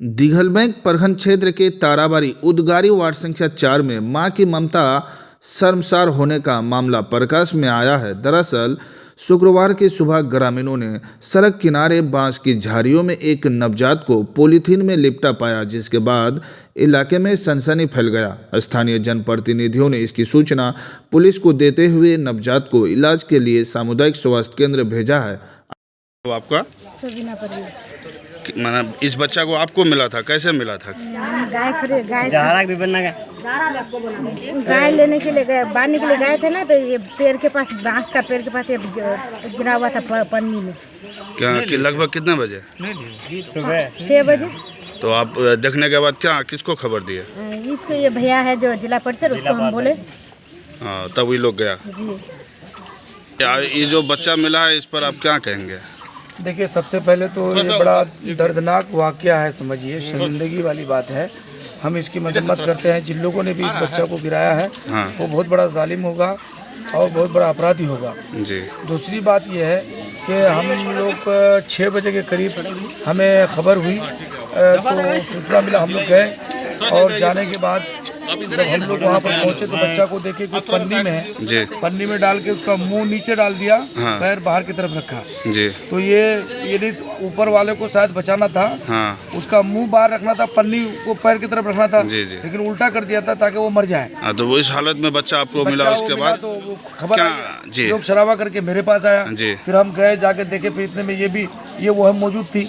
दिघलबैंक प्रखंड क्षेत्र के ताराबाड़ी उदगारी वार्ड संख्या 4 में मां की ममता शर्मसार होने का मामला प्रकाश में आया है। दरअसल शुक्रवार की सुबह ग्रामीणों ने सड़क किनारे बांस की झाड़ियों में एक नवजात को पॉलीथीन में लिपटा पाया, जिसके बाद इलाके में सनसनी फैल गया। स्थानीय जनप्रतिनिधियों ने इसकी सूचना पुलिस को देते हुए नवजात को इलाज के लिए सामुदायिक स्वास्थ्य केंद्र भेजा है। तो आपका सबीना परवीन, मतलब इस बच्चा को आपको मिला था, कैसे मिला था? गाय लेने के लिए गए, बांधने के लिए गए थे ना, तो ये पेड़ के पास, बांस का पेड़ के पास ये गिरा हुआ था पन्नी में। क्या कि लगभग कितने बजे? सुबह 6 बजे। तो आप देखने के बाद क्या किसको खबर दिए? इसको ये भैया है जो जिला परिषद, उसको हम बोले। हाँ, तब वही लोग गया जी। ये जो बच्चा मिला है, इस पर आप क्या कहेंगे? देखिए, सबसे पहले तो ये बड़ा दर्दनाक वाकया है, समझिए, शर्मिंदगी वाली बात है। हम इसकी मजम्मत करते हैं। जिन लोगों ने भी इस बच्चा को गिराया है वो बहुत बड़ा जालिम होगा और बहुत बड़ा अपराधी होगा जी। दूसरी बात यह है कि हम लोग 6 बजे के करीब हमें खबर हुई, तो सूचना मिला, हम लोग गए और जाने के बाद जब हम लोग वहाँ पर पहुँचे तो बच्चा को देखे कि पन्नी में है जी। पन्नी में डाल के उसका मुंह नीचे डाल दिया, पैर बाहर की तरफ रखा जी। तो ये ऊपर वाले को शायद बचाना था, उसका मुंह बाहर रखना था, पन्नी को पैर की तरफ रखना था जी जी। लेकिन उल्टा कर दिया था ताकि वो मर जाए। तो वो इस हालत में बच्चा आपको मिला, उसके बाद तो खबर लोग शराबा करके मेरे पास आया, फिर हम गए, जाके देखे, फिर इतने में ये वो हम मौजूद थी।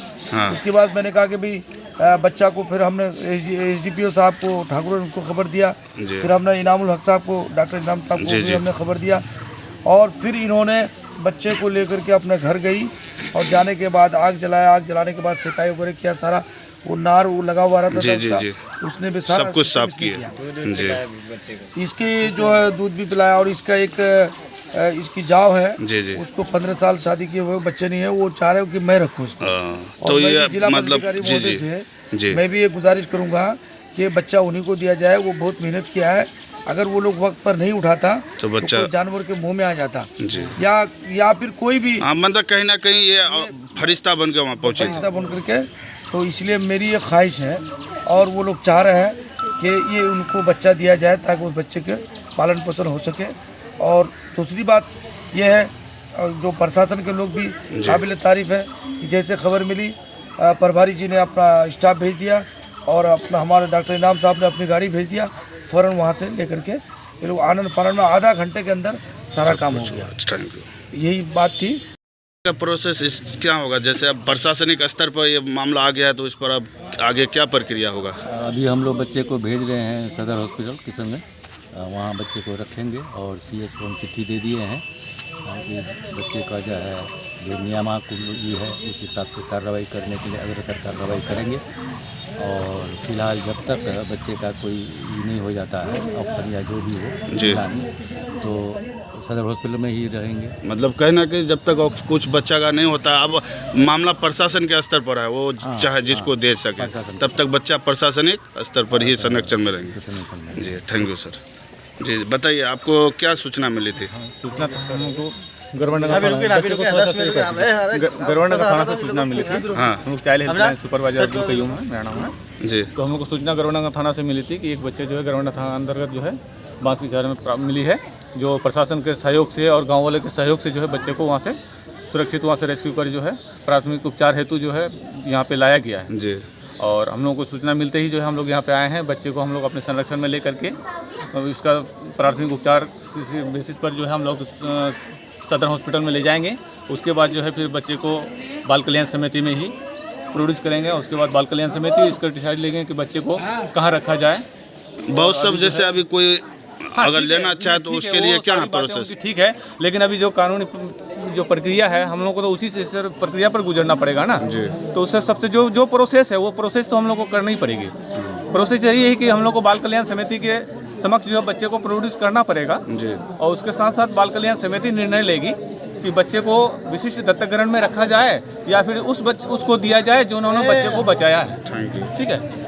उसके बाद मैंने कहा कि भाई बच्चा को, फिर हमने SDPO साहब को, ठाकुर ने उनको खबर दिया, फिर हमने इनामुल हक साहब को, डॉक्टर इनाम साहब को भी हमने खबर दिया, और फिर इन्होंने बच्चे को लेकर के अपने घर गई और जाने के बाद आग जलाया। आग जलाने के बाद सिकाई वगैरह किया, सारा वो नार वो लगा हुआ रहता था, उसने भी सारा सब कुछ साफ किया। इसके जो है दूध भी पिलाया, और इसका एक इसकी जाव है जी जी। उसको 15 साल शादी किए हुए बच्चे नहीं है, वो चाह रहे हो कि मैं रखूँ इसको। तो ये जिला मतलब महोदय से मैं भी ये गुजारिश करूंगा कि बच्चा उन्हीं को दिया जाए। वो बहुत मेहनत किया है, अगर वो लोग वक्त पर नहीं उठाता तो बच्चा तो जानवर के मुंह में आ जाता जी। या फिर कोई भी मतलब कहीं ना कहीं ये फरिश्ता बन के वहाँ पहुँचे, फरिश्ता बन करके। तो इसलिए मेरी ये ख्वाहिश है और वो लोग चाह रहे हैं कि ये उनको बच्चा दिया जाए ताकि उस बच्चे के पालन पोषण हो सके। और दूसरी बात यह है, जो प्रशासन के लोग भी काबिल तारीफ है कि जैसे खबर मिली प्रभारी जी ने अपना स्टाफ भेज दिया और अपना हमारे डॉक्टर इनाम साहब ने अपनी गाड़ी भेज दिया, फ़ौरन वहाँ से लेकर के ये लोग आनंद फानंद में आधा घंटे के अंदर सारा काम हो गया। यही बात थी। प्रोसेस क्या होगा? जैसे अब प्रशासनिक स्तर पर ये मामला आ गया है, तो इस पर अब आगे क्या प्रक्रिया होगा? अभी हम लोग बच्चे को भेज रहे हैं सदर हॉस्पिटल किशनगंज, वहाँ बच्चे को रखेंगे और CS को हम चिट्ठी दे दिए हैं कि बच्चे का जो है जो नियमावली है उस हिसाब से कार्रवाई करने के लिए अग्रतर कार्रवाई करेंगे। और फिलहाल जब तक बच्चे का कोई नहीं हो जाता है ऑप्शन या जो भी हो जी, तो सदर हॉस्पिटल में ही रहेंगे। मतलब कहना कि जब तक कुछ बच्चा का नहीं होता, अब मामला प्रशासन के स्तर पर है, वो चाहे जिसको दे सके, तब तक बच्चा प्रशासनिक स्तर पर ही संरक्षण में रहेंगे जी। थैंक यू सर जी। बताइए, आपको क्या सूचना मिली थी? सूचना हमको गरवानगर थाना से सूचना मिली थी। हाँ, हम लोग child helpline supervisor Abdul Qayyum है, मेरा नाम है जी। तो हम लोग को सूचना गरवानगर थाना से मिली थी कि एक बच्चे जो है गरवानगर थाना अंतर्गत जो है बांस की झाड़ में मिली है, जो प्रशासन के सहयोग से और गाँव वाले के सहयोग से जो है बच्चे को वहाँ से सुरक्षित वहाँ से रेस्क्यू कर जो है प्राथमिक उपचार हेतु जो है यहाँ पे लाया गया है जी। और हम लोगों को सूचना मिलते ही जो है हम लोग यहाँ पे आए हैं। बच्चे को हम लोग अपने संरक्षण में ले करके इसका प्राथमिक उपचार किसी बेसिस पर जो है हम लोग सदर हॉस्पिटल में ले जाएंगे। उसके बाद जो है फिर बच्चे को बाल कल्याण समिति में ही प्रोड्यूस करेंगे। उसके बाद बाल कल्याण समिति इसका डिसाइड लेंगे कि बच्चे को कहाँ रखा जाए। बहुत सब जैसे अभी कोई अगर लेना चाहे तो उसके लिए क्या है प्रोसेस? ठीक है, लेकिन अभी जो कानूनी जो प्रक्रिया है हम लोग को तो उसी से प्रक्रिया पर गुजरना पड़ेगा ना जी। तो उससे सबसे जो प्रोसेस है वो प्रोसेस तो हम लोग को करनी ही पड़ेगी। प्रोसेस यही है कि हम लोग को बाल कल्याण समिति के समक्ष जो है बच्चे को प्रोड्यूस करना पड़ेगा जी। और उसके साथ साथ बाल कल्याण समिति निर्णय लेगी कि बच्चे को विशिष्ट दत्तक ग्रहण में रखा जाए या फिर उसको दिया जाए जो उन्होंने बच्चे को बचाया है। ठीक है।